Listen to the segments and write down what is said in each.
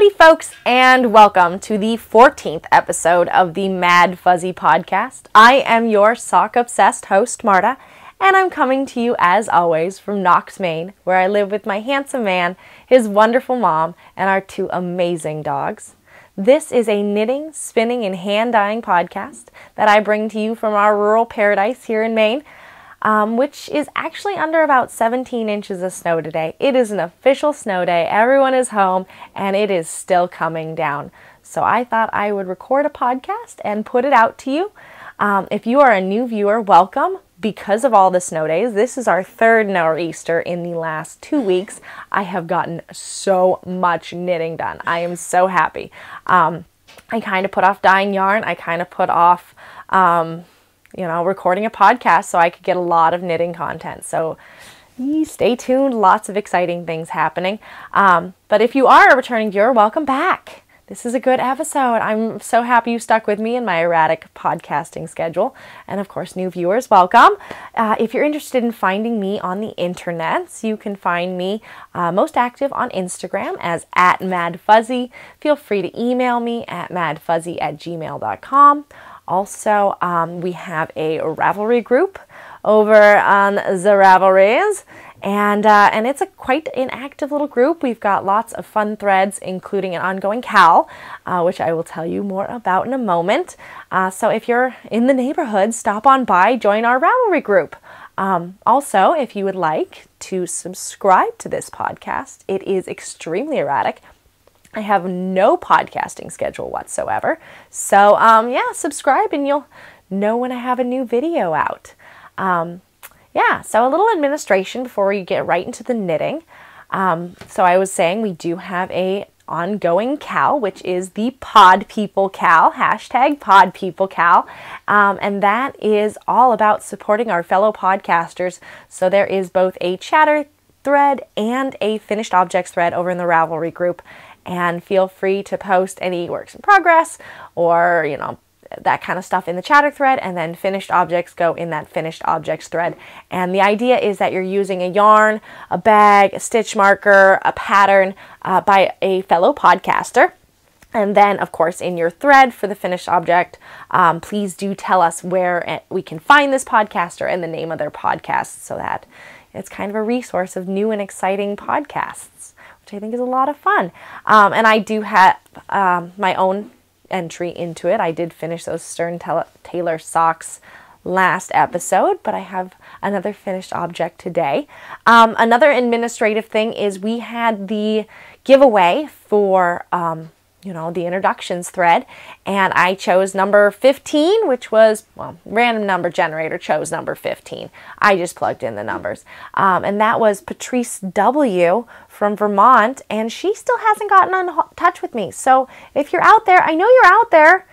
Howdy folks, and welcome to the 14th episode of the Maddfuzzy Podcast. I am your sock-obsessed host, Marta, and I'm coming to you as always from Knox, Maine, where I live with my handsome man, his wonderful mom, and our two amazing dogs. This is a knitting, spinning, and hand-dyeing podcast that I bring to you from our rural paradise here in Maine, which is actually under about 17 inches of snow today. It is an official snow day. Everyone is home, and it is still coming down. So I thought I would record a podcast and put it out to you. If you are a new viewer, welcome. Because of all the snow days, this is our third nor'easter in the last 2 weeks. I have gotten so much knitting done. I am so happy. I kind of put off dyeing yarn. I kind of put off recording a podcast so I could get a lot of knitting content. So stay tuned. Lots of exciting things happening. But if you are a returning viewer, welcome back. This is a good episode. I'm so happy you stuck with me in my erratic podcasting schedule. And of course, new viewers, welcome. If you're interested in finding me on the internets, you can find me most active on Instagram as @Maddfuzzy. Feel free to email me at maddfuzzy@gmail.com. Also, we have a Ravelry group over on the Ravelries, and it's quite an active little group. We've got lots of fun threads, including an ongoing KAL, which I will tell you more about in a moment. So if you're in the neighborhood, stop on by, join our Ravelry group. Also, if you would like to subscribe to this podcast, it is extremely erratic. I have no podcasting schedule whatsoever. So, subscribe and you'll know when I have a new video out. So a little administration before we get right into the knitting. So I was saying we do have a ongoing KAL, which is the People KAL, #People KAL. And that is all about supporting our fellow podcasters. So there is both a chatter thread and a finished objects thread over in the Ravelry group. And feel free to post any works in progress or, that kind of stuff in the chatter thread, and then finished objects go in that finished objects thread. And the idea is that you're using a yarn, a bag, a stitch marker, a pattern by a fellow podcaster. And then, of course, in your thread for the finished object, please do tell us where we can find this podcaster and the name of their podcast so that it's kind of a resource of new and exciting podcasts, which I think is a lot of fun. And I do have my own entry into it. I did finish those Stern Taylor socks last episode, but I have another finished object today. Another administrative thing is we had the giveaway for the introductions thread, and I chose number 15, which was, random number generator chose number 15. I just plugged in the numbers. And that was PatriceW from Vermont, and she still hasn't gotten in touch with me. So if you're out there, I know you're out there.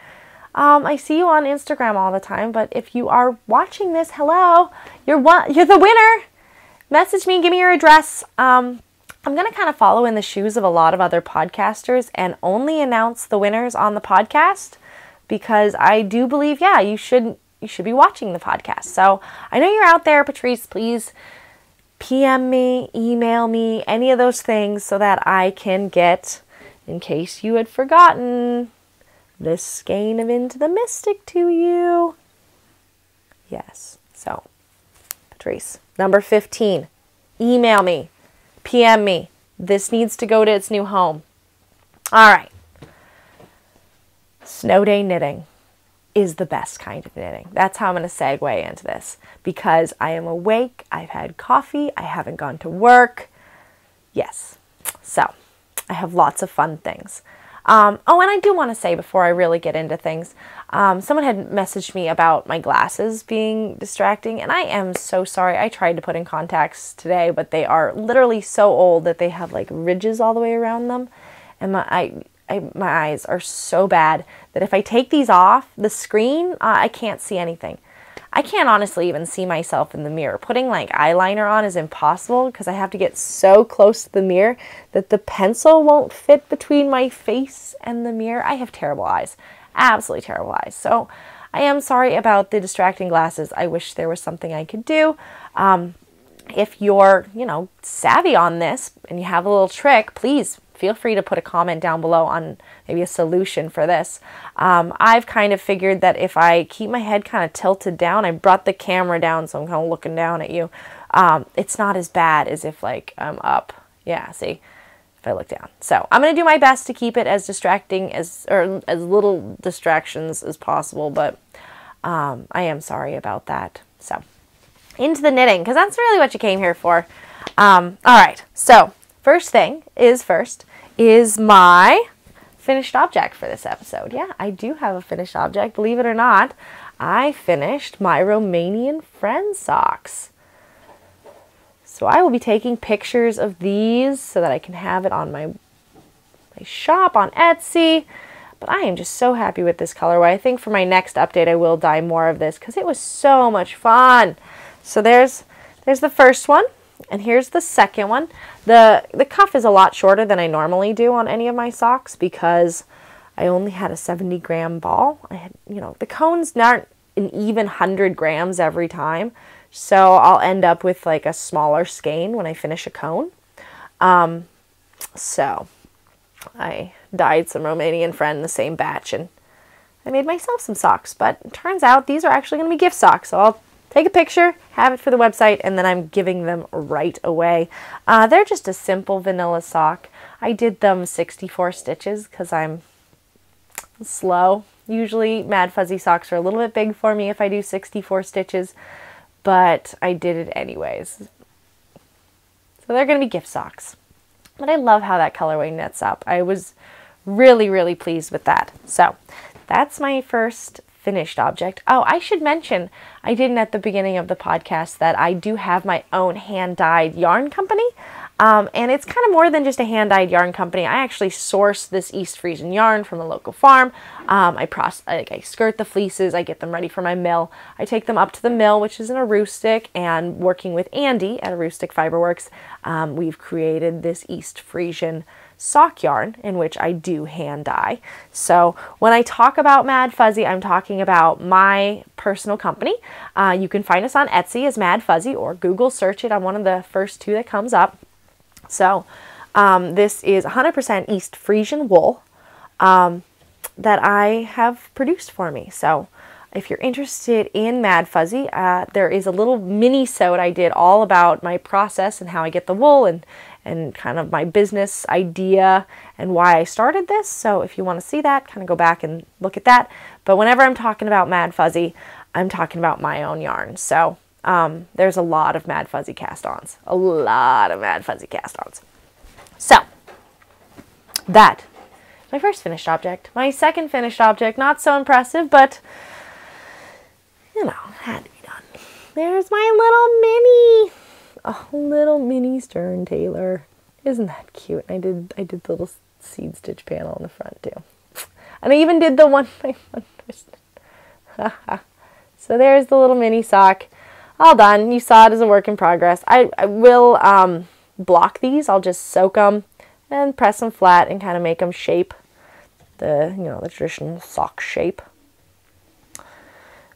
I see you on Instagram all the time, but if you are watching this, hello, you're the winner. Message me, give me your address. I'm going to kind of follow in the shoes of a lot of other podcasters and only announce the winners on the podcast, because I do believe, you should be watching the podcast. So I know you're out there, Patrice. Please PM me, email me, any of those things so that I can get, in case you had forgotten, this skein of Into the Mystic to you. Yes. So, Patrice, number 15, email me. PM me. This needs to go to its new home. All right. Snow day knitting is the best kind of knitting. That's how I'm going to segue into this, because I am awake. I've had coffee. I haven't gone to work. Yes. So I have lots of fun things. And I do want to say before I really get into things, someone had messaged me about my glasses being distracting, and I am so sorry. I tried to put in contacts today, but they are literally so old that they have like ridges all the way around them, and my eyes are so bad that if I take these off the screen, I can't see anything. I can't honestly even see myself in the mirror. Putting like eyeliner on is impossible because I have to get so close to the mirror that the pencil won't fit between my face and the mirror. I have terrible eyes. Absolutely terrible eyes. So I am sorry about the distracting glasses. I wish there was something I could do. If you're, savvy on this and you have a little trick, please feel free to put a comment down below on maybe a solution for this. I've kind of figured that if I keep my head kind of tilted down, I brought the camera down so I'm kind of looking down at you, it's not as bad as if like I'm up. Yeah, see, if I look down. So I'm going to do my best to keep it as distracting or as little distractions as possible, but I am sorry about that. So into the knitting, because that's really what you came here for. All right, so first thing is my finished object for this episode. Yeah, I do have a finished object. Believe it or not, I finished my Romanian friend socks. So I will be taking pictures of these so that I can have it on my shop on Etsy. But I am just so happy with this colorway. I think for my next update, I will dye more of this because it was so much fun. So there's the first one, and here's the second one. The cuff is a lot shorter than I normally do on any of my socks because I only had a 70-gram ball. I had, the cones aren't an even 100 grams every time. So I'll end up with like a smaller skein when I finish a cone. So I dyed some Romanian friend in the same batch and I made myself some socks. But it turns out these are actually going to be gift socks. So I'll take a picture, have it for the website, and then I'm giving them right away. They're just a simple vanilla sock. I did them 64 stitches because I'm slow. Usually Maddfuzzy socks are a little bit big for me if I do 64 stitches. But I did it anyways. So they're going to be gift socks. But I love how that colorway knits up. I was really, really pleased with that. So that's my first finished object. Oh, I should mention, I didn't at the beginning of the podcast, that I do have my own hand-dyed yarn company. And it's kind of more than just a hand-dyed yarn company. I actually source this East Frisian yarn from a local farm. I skirt the fleeces. I get them ready for my mill. I take them up to the mill, which is in a Rustic, and working with Andy at a Rustic Fiberworks, we've created this East Frisian sock yarn in which I do hand dye. So when I talk about Maddfuzzy, I'm talking about my personal company. You can find us on Etsy as Maddfuzzy or Google search it. I'm one of the first two that comes up. So this is 100% East Frisian wool that I have produced for me. So if you're interested in Maddfuzzy, there is a little mini-sode I did all about my process and how I get the wool and kind of my business idea and why I started this. So if you want to see that, kind of go back and look at that. But whenever I'm talking about Maddfuzzy, I'm talking about my own yarn. So there's a lot of Maddfuzzy cast-ons. A lot of Maddfuzzy cast-ons. So, that is my first finished object. My second finished object, not so impressive, but, had to be done. There's my little mini stern tailor. Isn't that cute? I did the little seed stitch panel on the front, too. And I even did the one twisted. So there's the little mini sock. All done. You saw it as a work in progress. I will block these. I'll just soak them and press them flat and kind of make them shape the traditional sock shape.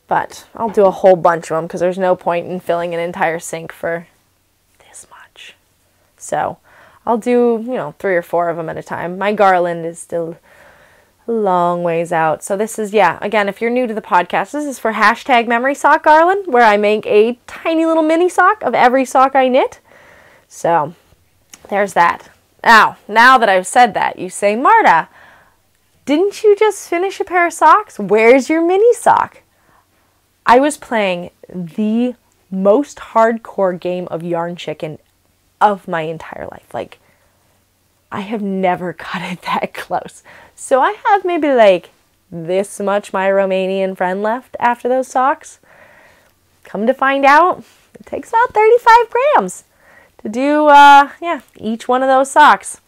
But I'll do a whole bunch of them because there's no point in filling an entire sink for this much. So I'll do 3 or 4 of them at a time. My garland is still a long ways out. So this is, again, if you're new to the podcast, this is for #memory sock garland, where I make a tiny little mini sock of every sock I knit. So there's that. Now that I've said that, you say, Marta, didn't you just finish a pair of socks? Where's your mini sock? I was playing the most hardcore game of Yarn Chicken of my entire life. Like, I have never cut it that close. So I have maybe like this much my Romanian friend left after those socks. Come to find out, it takes about 35 grams to do, each one of those socks.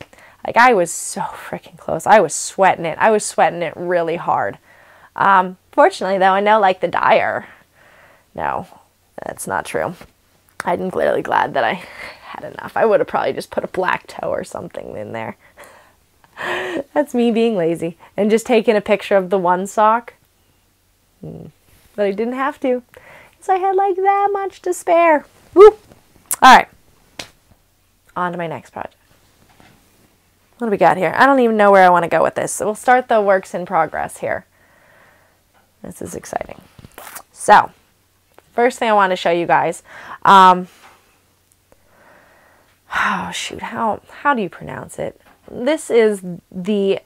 Like, I was so freaking close. I was sweating it. I was sweating it really hard. Fortunately, though, I know, like, the dyer. No, that's not true. I'm clearly glad that I had enough. I would have probably just put a black toe or something in there. That's me being lazy. And just taking a picture of the one sock. But I didn't have to. Because I had, like, that much to spare. Woo! Alright. On to my next project. What do we got here? I don't even know where I want to go with this. So we'll start the works in progress here. This is exciting. So, first thing I want to show you guys. Oh, shoot. How do you pronounce it? This is the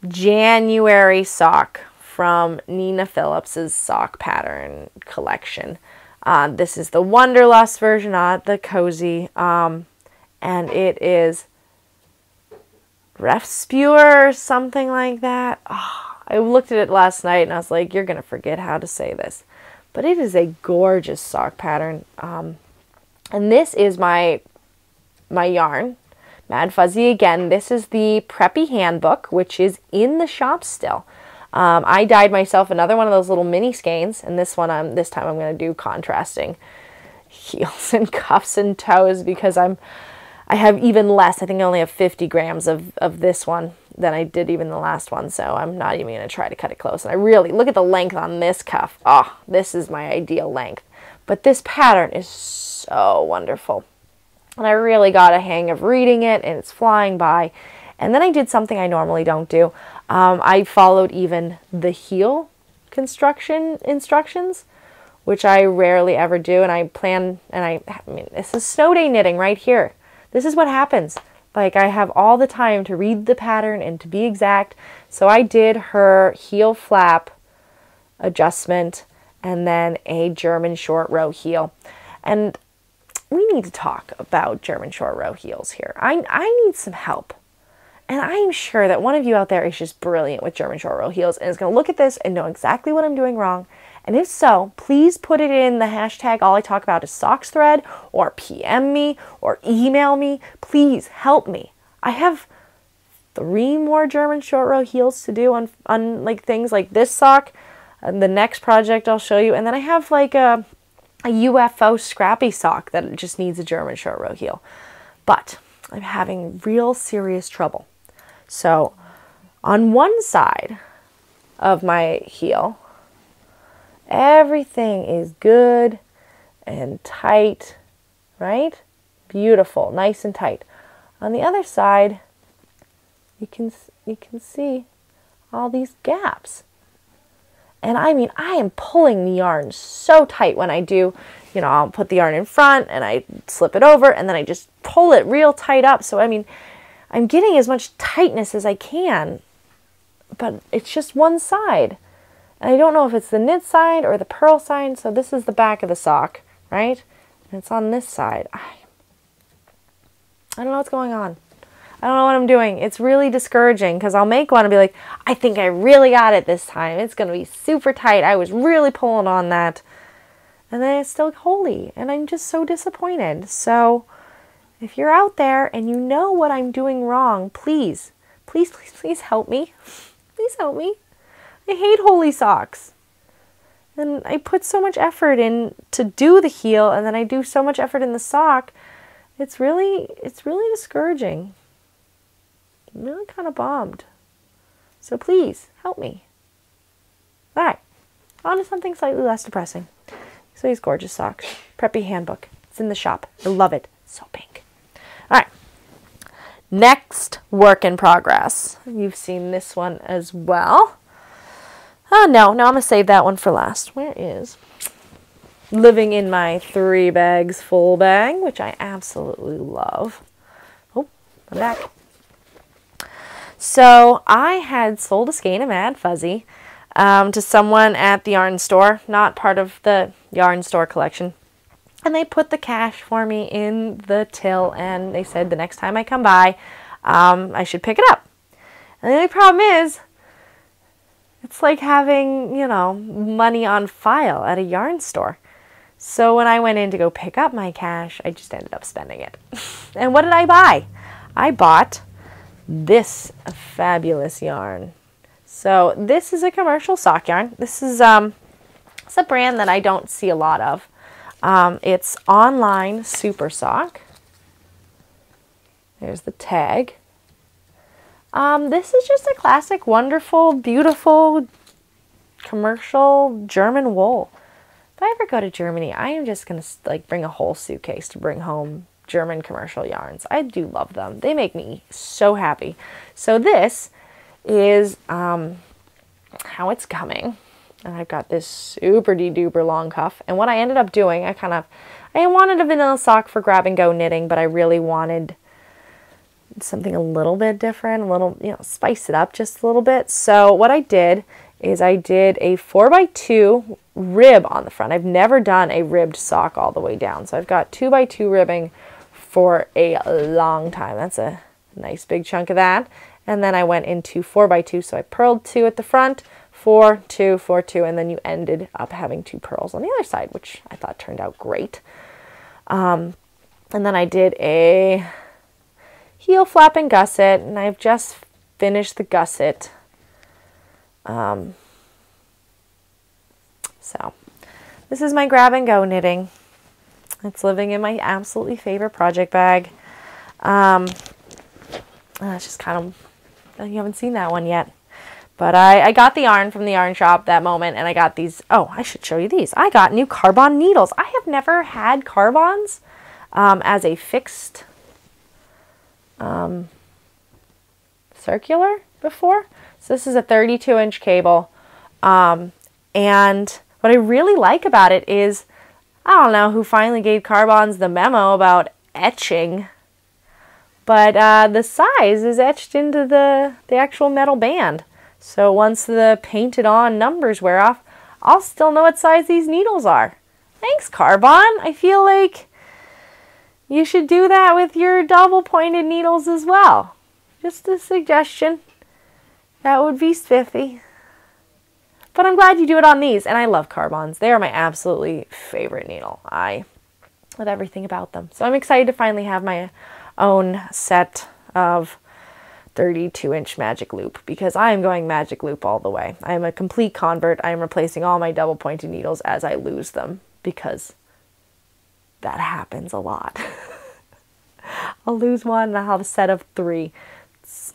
January sock from Nina Phillips's sock pattern collection. This is the Wanderlust version, not the cozy. And it is Ref Spewer or something like that. Oh, I looked at it last night and I was like, you're going to forget how to say this. But it is a gorgeous sock pattern. And this is my yarn, Maddfuzzy. Again, this is the Preppy Handbook, which is in the shop still. I dyed myself another one of those little mini skeins, and this time I'm going to do contrasting heels and cuffs and toes because I have even less. I think I only have 50 grams of this one than I did even the last one, so I'm not even going to try to cut it close. And I really, look at the length on this cuff. Oh, this is my ideal length. But this pattern is so wonderful. And I really got a hang of reading it, and it's flying by. And then I did something I normally don't do. I followed even the heel construction instructions, which I rarely ever do. And I mean, this is snow day knitting right here. This is what happens. Like, I have all the time to read the pattern and to be exact. So I did her heel flap adjustment and then a German short row heel. And we need to talk about German short row heels here. I need some help. And I'm sure that one of you out there is just brilliant with German short row heels and is going to look at this and know exactly what I'm doing wrong. And if so, please put it in the hashtag all I talk about is socks thread, or PM me, or email me. Please help me. I have 3 more German short row heels to do on like things like this sock, and the next project I'll show you. And then I have like a UFO scrappy sock that just needs a German short row heel. But I'm having real serious trouble. So on one side of my heel, everything is good and tight, right? Beautiful, nice and tight. On the other side, you can see all these gaps. And I mean, I am pulling the yarn so tight when I do, you know, I'll put the yarn in front and I slip it over and then I just pull it real tight up. So, I mean, I'm getting as much tightness as I can, but it's just one side. And I don't know if it's the knit side or the purl side. So this is the back of the sock, right? And it's on this side. I don't know what's going on. I don't know what I'm doing. It's really discouraging because I'll make one and be like, I think I really got it this time. It's going to be super tight. I was really pulling on that. And then it's still holy. And I'm just so disappointed. So if you're out there and you know what I'm doing wrong, please, please, please, please help me. Please help me. I hate holey socks. And I put so much effort in to do the heel, and then I do so much effort in the sock. It's really discouraging. I'm really kind of bummed. So please help me. All right, on to something slightly less depressing. So these gorgeous socks, Preppy Handbook. It's in the shop. I love it. So pink. All right. Next work in progress. You've seen this one as well. Oh, no, I'm going to save that one for last. Where is Living in My 3 Bags Full bag, which I absolutely love. Oh, I'm back. So I had sold a skein of Maddfuzzy to someone at the yarn store, not part of the yarn store collection. And they put the cash for me in the till, and they said the next time I come by, I should pick it up. And the only problem is, it's like having, you know, money on file at a yarn store. So when I went in to go pick up my cash, I just ended up spending it. And what did I buy? I bought this fabulous yarn. So this is a commercial sock yarn. This is it's a brand that I don't see a lot of. It's Online Super Sock. There's the tag. This is just a classic, wonderful, beautiful, commercial German wool. If I ever go to Germany, I am just going to like bring a whole suitcase to bring home German commercial yarns. I do love them. They make me so happy. So this is how it's coming. And I've got this super duper long cuff. And what I ended up doing, I wanted a vanilla sock for grab and go knitting, but I really wanted something a little bit different, a little, spice it up just a little bit. So what I did is I did a 4x2 rib on the front. I've never done a ribbed sock all the way down. So I've got 2x2 ribbing for a long time. That's a nice big chunk of that. And then I went into 4x2. So I purled 2 at the front, 4, 2, 4, 2, and then you ended up having 2 purls on the other side, which I thought turned out great. And then I did a heel flap and gusset, and I've just finished the gusset. So this is my grab and go knitting. It's living in my absolutely favorite project bag. It's just kind of, you haven't seen that one yet. But I got the yarn from the yarn shop that moment, and I got these. Oh, I should show you these. I got new Carbon needles. I have never had Carbons as a fixed circular before. So this is a 32-inch cable. And what I really like about it is, I don't know who finally gave Carbons the memo about etching, but the size is etched into the actual metal band. So once the painted on numbers wear off, I'll still know what size these needles are. Thanks, Carbon. I feel like you should do that with your double pointed needles as well. Just a suggestion. That would be spiffy. But I'm glad you do it on these, and I love Carbons. They are my absolutely favorite needle. I love everything about them. So I'm excited to finally have my own set of 32-inch magic loop, because I am going magic loop all the way. I am a complete convert. I am replacing all my double pointed needles as I lose them, because that happens a lot. I'll lose one and I'll have a set of 3. It's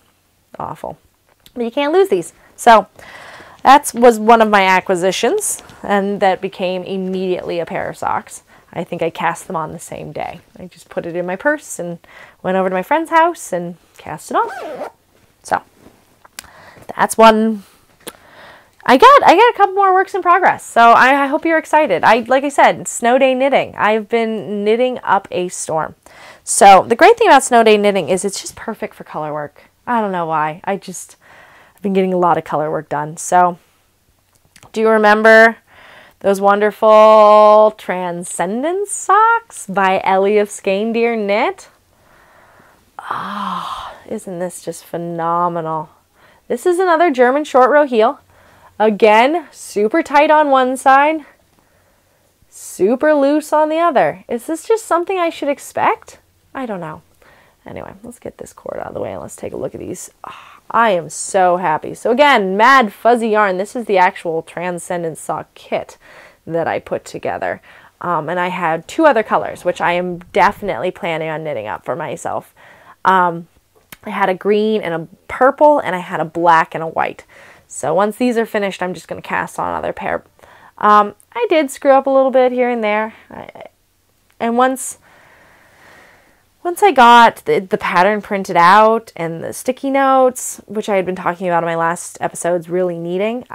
awful. But you can't lose these. So that was one of my acquisitions, and that became immediately a pair of socks. I think I cast them on the same day. I just put it in my purse and went over to my friend's house and cast it on. So that's one. I got a couple more works in progress. So I hope you're excited. Like I said, snow day knitting. I've been knitting up a storm. So the great thing about snow day knitting is it's just perfect for color work. I don't know why. I've been getting a lot of color work done. So do you remember those wonderful Transcendence socks by Ellie of Skein-Deer Knit? Oh, isn't this just phenomenal? This is another German short row heel. Again, super tight on one side, super loose on the other. Is this just something I should expect? I don't know. Anyway, let's get this cord out of the way and let's take a look at these. Oh, I am so happy. So again, Maddfuzzy yarn. This is the actual Transcendence sock kit that I put together. And I had 2 other colors, which I am definitely planning on knitting up for myself. I had a green and a purple, and I had a black and a white. So once these are finished, I'm just going to cast on another pair. I did screw up a little bit here and there. And once I got the pattern printed out and the sticky notes, which I had been talking about in my last episodes, really needing,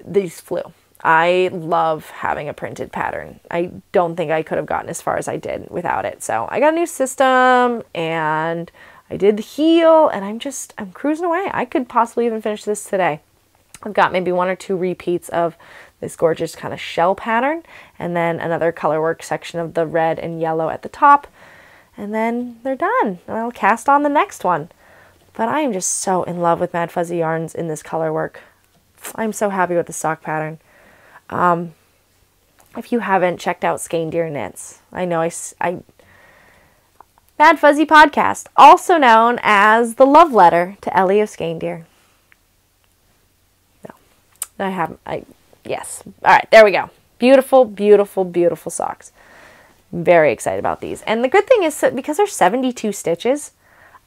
these flew. I love having a printed pattern. I don't think I could have gotten as far as I did without it. So I got a new system, and I did the heel, and I'm cruising away. I could possibly even finish this today. I've got maybe 1 or 2 repeats of this gorgeous kind of shell pattern, and then another colorwork section of the red and yellow at the top. And then they're done, and I'll cast on the next one. But I am just so in love with Maddfuzzy yarns in this color work. I'm so happy with the sock pattern. If you haven't checked out Skein-Deer Knits, I know Maddfuzzy Podcast, also known as the love letter to Ellie of Skein-Deer. No, yes. All right, there we go. Beautiful, beautiful, beautiful socks. Very excited about these. And the good thing is that because they're 72 stitches,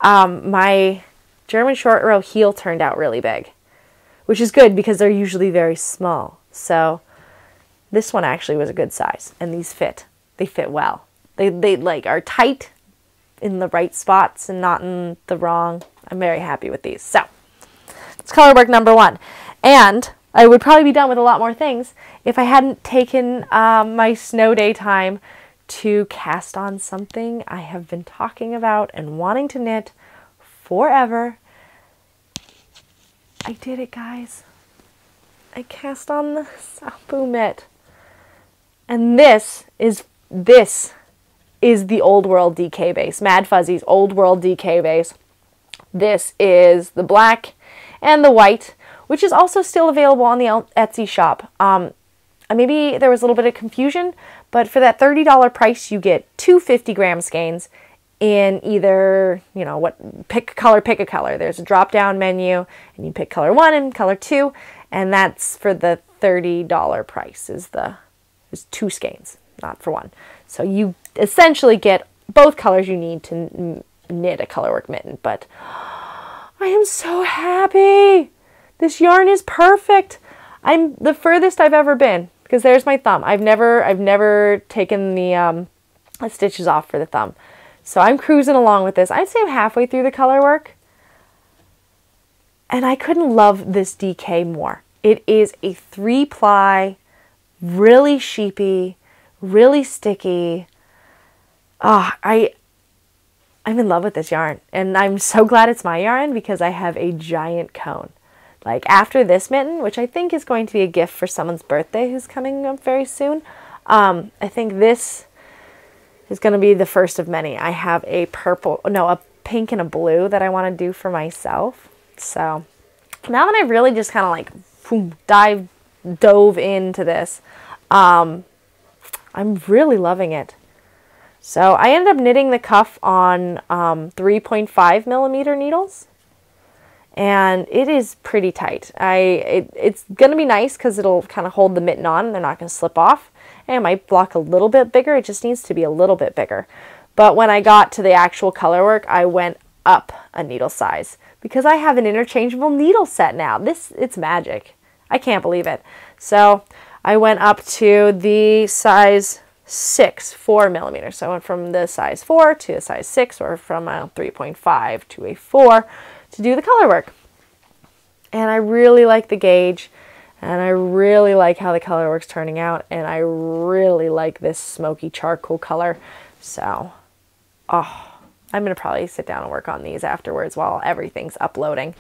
my German short row heel turned out really big, which is good because they're usually very small. So this one actually was a good size, and these fit. They fit well. They like are tight, in the right spots and not in the wrong. I'm very happy with these. So it's Colorwork number 1. And I would probably be done with a lot more things if I hadn't taken my snow day time to cast on something I have been talking about and wanting to knit forever. I did it, guys. I cast on the Sampo mitt. And this is the Old World DK base, Maddfuzzy's Old World DK base. This is the black and the white, which is also still available on the Etsy shop. Maybe there was a little bit of confusion, but for that $30 price, you get 2 50-gram skeins in either, pick a color. There's a drop-down menu, and you pick color 1 and color 2, and that's for the $30 price is 2 skeins, not for 1. So you essentially get both colors you need to knit a Colorwork mitten, but I am so happy. This yarn is perfect. I'm the furthest I've ever been, because there's my thumb. I've never taken the stitches off for the thumb. So I'm cruising along with this. I'd say I'm halfway through the Colorwork, and I couldn't love this DK more. It is a 3-ply, really sheepy, really sticky. I'm in love with this yarn, and I'm so glad it's my yarn because I have a giant cone. Like after this mitten, which I think is going to be a gift for someone's birthday who's coming up very soon, I think this is going to be the first of many. I have a pink and a blue that I want to do for myself. So now that I've really just kind of like dove into this, I'm really loving it. So I ended up knitting the cuff on 3.5 millimeter needles, and it is pretty tight. It's going to be nice because it'll kind of hold the mitten on and they're not going to slip off. And it might block a little bit bigger. It just needs to be a little bit bigger. But when I got to the actual Colorwork, I went up a needle size because I have an interchangeable needle set now. It's magic. I can't believe it. So I went up to the size 6, 4 millimeters. So I went from the size 4 to a size 6, or from a 3.5 to a 4 to do the Colorwork. And I really like the gauge, and I really like how the Colorwork's turning out, and I really like this smoky charcoal color. So, I'm going to probably sit down and work on these afterwards while everything's uploading.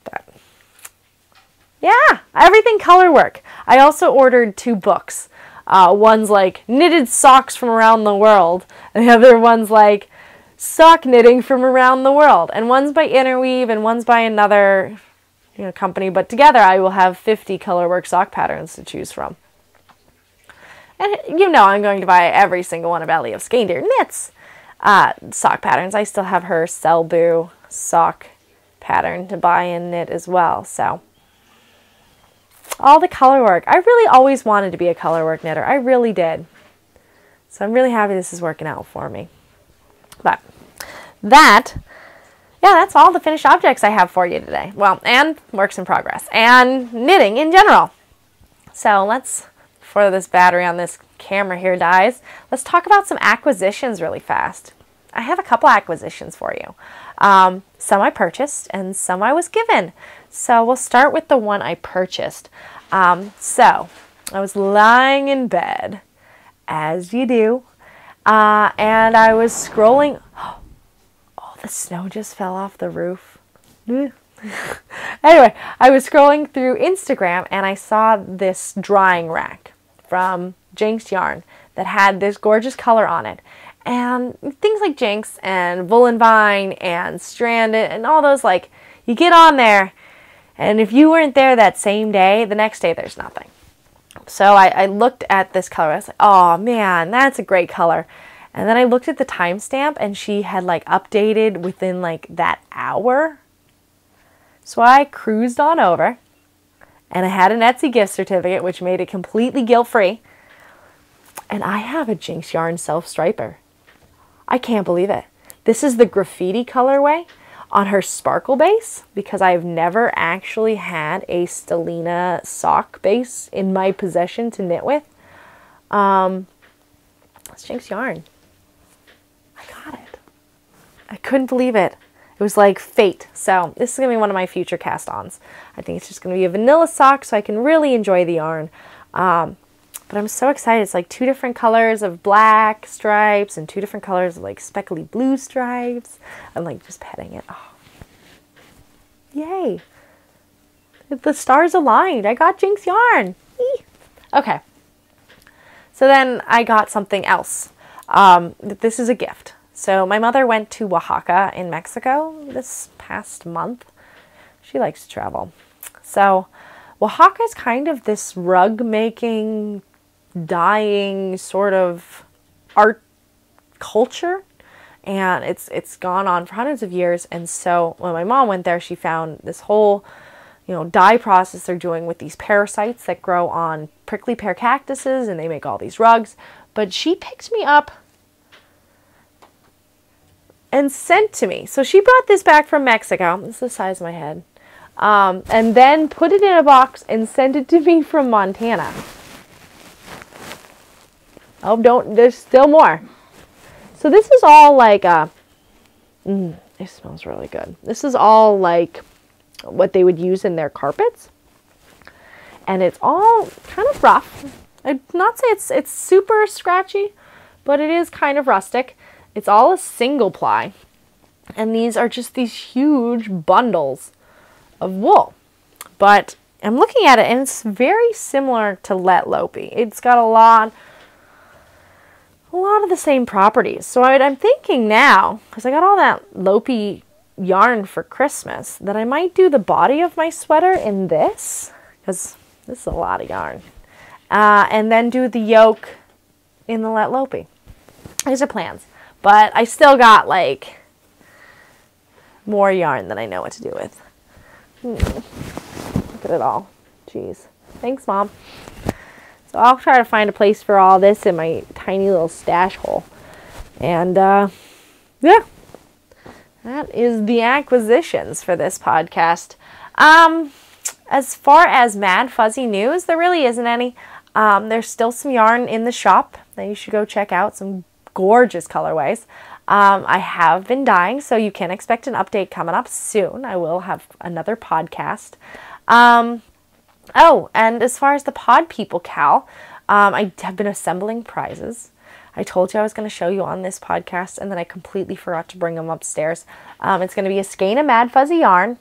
But yeah, everything Colorwork. I also ordered 2 books. One's like knitted socks from around the world, and the other one's like sock knitting from around the world. And one's by Interweave and one's by another company, but together I will have 50 Colorwork sock patterns to choose from. And I'm going to buy every single one of Ellie of Skein-Deer Knits sock patterns. I still have her Selbu sock pattern to buy and knit as well. So all the Colorwork. I really always wanted to be a Colorwork knitter. I really did. So I'm really happy this is working out for me. But that's all the finished objects I have for you today. Well, and works in progress and knitting in general. So before this battery on this camera here dies, let's talk about some acquisitions really fast. I have a couple acquisitions for you. Some I purchased and some I was given. So we'll start with the one I purchased. So I was lying in bed, as you do, and I was scrolling. Oh, the snow just fell off the roof. Anyway, I was scrolling through Instagram and I saw this drying rack from Jinx Yarn that had this gorgeous color on it. And things like Jinx and Woolen Vine and Stranded and all those, you get on there, and if you weren't there that same day, the next day there's nothing. So I looked at this color. I was like, oh man, that's a great color. And then I looked at the timestamp, and she had updated within that hour. So I cruised on over, and I had an Etsy gift certificate, which made it completely guilt-free. And I have a Jinx Yarn self-striper. I can't believe it. This is the graffiti colorway on her sparkle base, because I've never actually had a Stellina sock base in my possession to knit with. It's Jinx Yarn. I got it. I couldn't believe it. It was like fate. So this is going to be one of my future cast-ons. I think it's just going to be a vanilla sock so I can really enjoy the yarn. But I'm so excited. It's like 2 different colors of black stripes and 2 different colors of like speckly blue stripes. I'm like just petting it. Oh. Yay. The stars aligned. I got Jinx yarn. Eee. Okay. So then I got something else. This is a gift. So my mother went to Oaxaca in Mexico this past month. She likes to travel. So Oaxaca is kind of this rug making, dyeing sort of art culture. And it's gone on for hundreds of years. And so when my mom went there, she found this whole, dye process they're doing with these parasites that grow on prickly pear cactuses, and they make all these rugs. But she picked me up and sent to me. So she brought this back from Mexico. This is the size of my head. And then put it in a box and sent it to me from Montana. Oh, there's still more. So this is all like, it smells really good. This is all like what they would use in their carpets. And it's all kind of rough. I'd not say it's super scratchy, but it is kind of rustic. It's all a single ply. And these are just these huge bundles of wool. But I'm looking at it and it's very similar to Let Lopi. It's got a lot of the same properties. So I'm thinking now, because I got all that Lopi yarn for Christmas, that I might do the body of my sweater in this, because this is a lot of yarn. And then do the yoke in the Let Lopi. These are plans. But I still got like more yarn than I know what to do with. Look at it all. Jeez. Thanks, Mom. So I'll try to find a place for all this in my tiny little stash hole. And yeah, that is the acquisitions for this podcast. As far as Maddfuzzy news, there really isn't any. There's still some yarn in the shop that you should go check out. Some gorgeous colorways. I have been dyeing, so you can expect an update coming up soon. I will have another podcast. Oh, and as far as the People KAL, I have been assembling prizes. I told you I was going to show you on this podcast, and then I completely forgot to bring them upstairs. It's going to be a skein of Maddfuzzy yarn.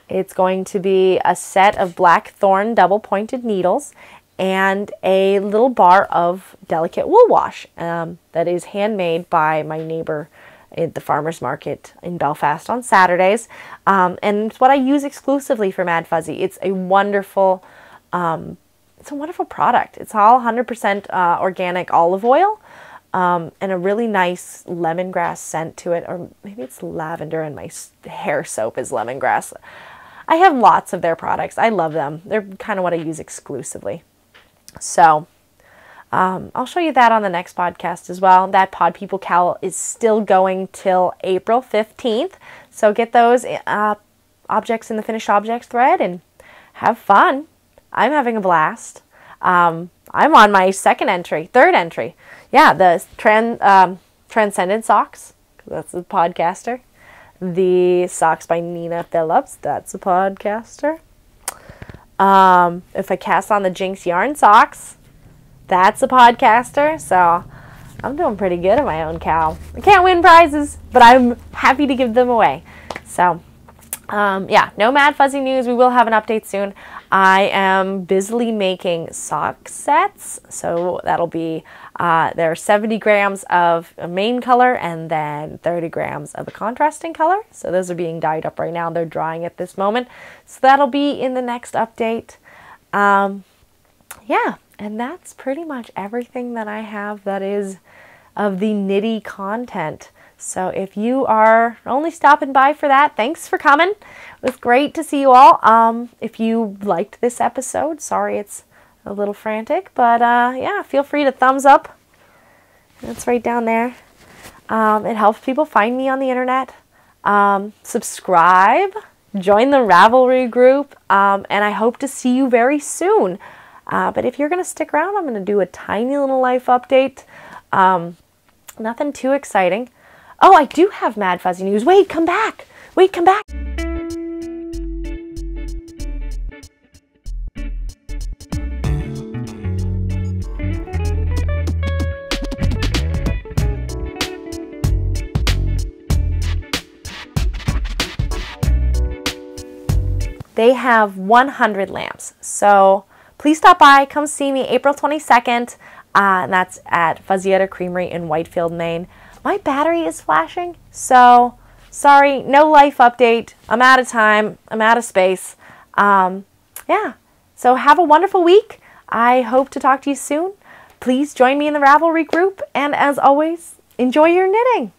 It's going to be a set of black Thorn double-pointed needles and a little bar of delicate wool wash that is handmade by my neighbor at the farmer's market in Belfast on Saturdays. And it's what I use exclusively for Maddfuzzy. It's a wonderful product. It's all 100% organic olive oil and a really nice lemongrass scent to it. Or maybe it's lavender and my hair soap is lemongrass. I have lots of their products. I love them. They're kind of what I use exclusively. So I'll show you that on the next podcast as well. That People KAL is still going till April 15th. So get those objects in the finished objects thread and have fun. I'm having a blast. I'm on my third entry. Yeah, the Transcendent socks. That's a podcaster. The socks by Nina Phillips. That's a podcaster. If I cast on the Jinx yarn socks, that's a podcaster. So I'm doing pretty good at my own KAL. I can't win prizes, but I'm happy to give them away. So yeah, no Maddfuzzy news. We will have an update soon. I am busily making sock sets. So that'll be, there are 70 grams of a main color and then 30 grams of a contrasting color. So those are being dyed up right now. They're drying at this moment. So that'll be in the next update. Yeah, and that's pretty much everything that I have that is of the knitty content. So if you are only stopping by for that, thanks for coming. It was great to see you all. If you liked this episode, sorry it's a little frantic, but yeah, feel free to thumbs up. That's right down there. It helps people find me on the internet. Subscribe, join the Ravelry group, and I hope to see you very soon. But if you're going to stick around, I'm going to do a tiny little life update. Nothing too exciting. Oh, I do have Maddfuzzy news. Wait, come back. Wait, come back. They have 100 lamps. So please stop by. Come see me April 22nd. And that's at Fuzzietta Creamery in Whitefield, Maine. My battery is flashing, so sorry, no life update. I'm out of time. I'm out of space. Yeah, so have a wonderful week. I hope to talk to you soon. Please join me in the Ravelry group. And as always, enjoy your knitting.